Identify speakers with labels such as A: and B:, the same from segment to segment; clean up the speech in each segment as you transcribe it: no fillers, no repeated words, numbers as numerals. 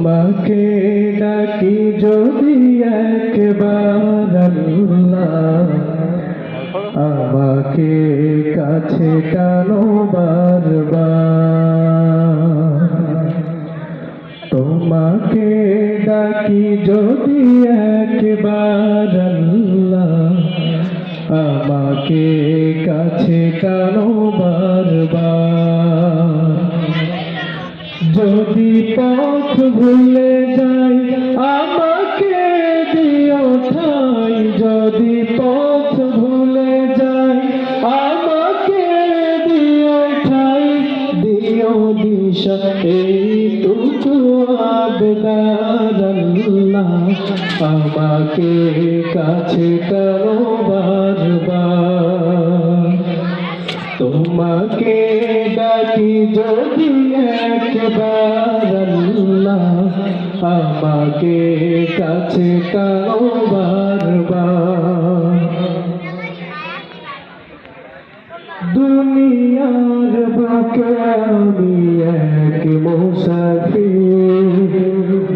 A: তোমাকে ডাকি যদি একবার আল্লাহ, আমাকে কাছে টানো বারবার। তোমাকে ডাকি যদি একবার আল্লাহ, আমাকে কাছে টানো বারবার। যদি পথ ভুলে যাই আমাকে দিও ঠাই, যদি পথ ভুলে যাই আমাকে দিও ঠাই, দিও দিশা এইটুকু আবেদন আল্লাহ, আমাকে কাছে টানো বারবার। তোমাকে ডাকি যদি একবার আল্লাহ, আমাকে কাছে টানো বারবার। দুনিয়ার বুকে আমি এক মুসাফির,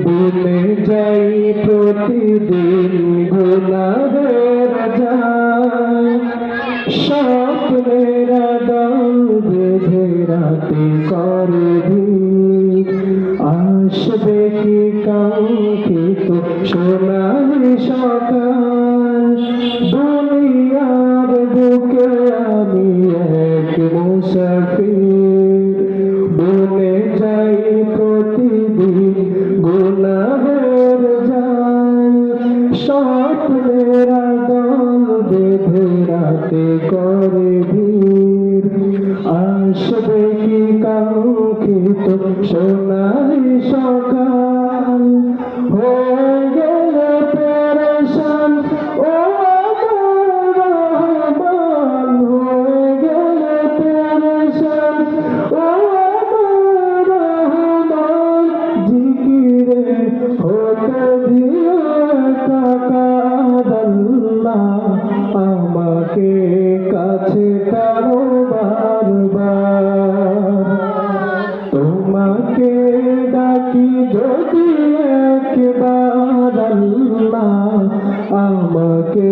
A: ভুলে যাই প্রতিদিন গুনাহের জাল। স্বপ্নের আদল বেঁধে রাতে করে ভিড়, আসবে কি কাঙ্ক্ষিত সোনালি সকাল। দুনিয়ার বুকে আমি এক মুসাফির, ভুলে যাই প্রতিদিন গুনাহের জাল। স্বপ্নের আদল বেঁধে রাতে করে ভিড়, আসবে কি কাঙ্ক্ষিত সোনালি সকাল। হয়ে গেলে পেরেশান ও আমার রহমান, হয়ে গেলে পেরেশান ও আমার রহমান। জিকিরে হতে দিও একাকার আল্লাহ, আমাকে কাছে টানো বারবার। তোমাকে ডাকি যদি একবার আল্লাহ, আমাকে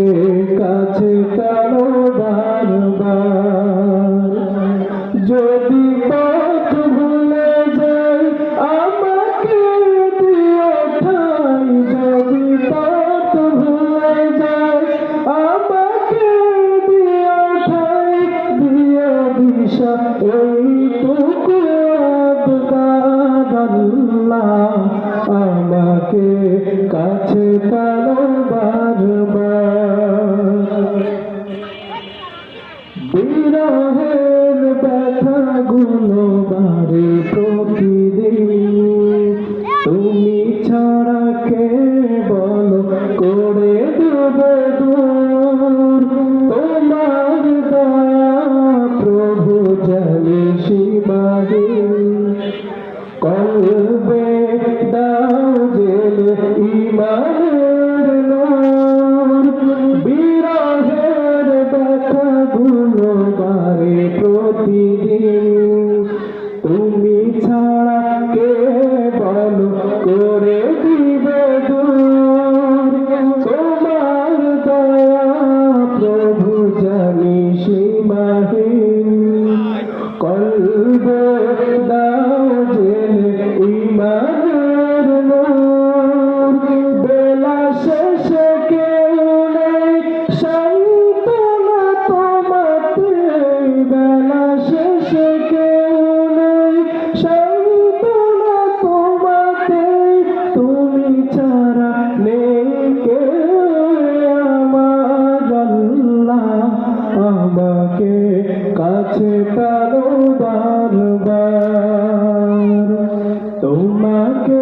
A: কাছে টানো বারবার। যদি পথ ভুলে যাই আমাকে দিও ঠাই, যদি পথ ভুলে যাই আমাকে দিও ঠাই, দিও দিশা এইটুকু আবেদন আল্লাহ, আমাকে কাছে টানো বারবার। বিরহের ব্যথাগুলো বাড়ে প্রতিদিন, তুমি ছাড়া কে বলো করে দেবে দূর। তোমার দয়া প্রভু জানে সীমাহীন, কলবে দাও জেলে ঈমানের নূর। বিরহের ব্যথাগুলো বাড়ে প্রতিদিন, তুমি ছাড়া কে বলো করে দিবে দূর। তোমার দয়া প্রভু জানি সীমাহীন, কলবে দাও জেলে ঈমানের নূর। বেলা শেষে কেউ নেই সান্ত্বনা তোমাতে, বেলা শেষে কেউ নেই সান্ত্বনা তোমাতে। তুমি ছাড়া নেই কেউ আমার আল্লাহ, আমাকে কাছে টানো বারবার। তোমাকে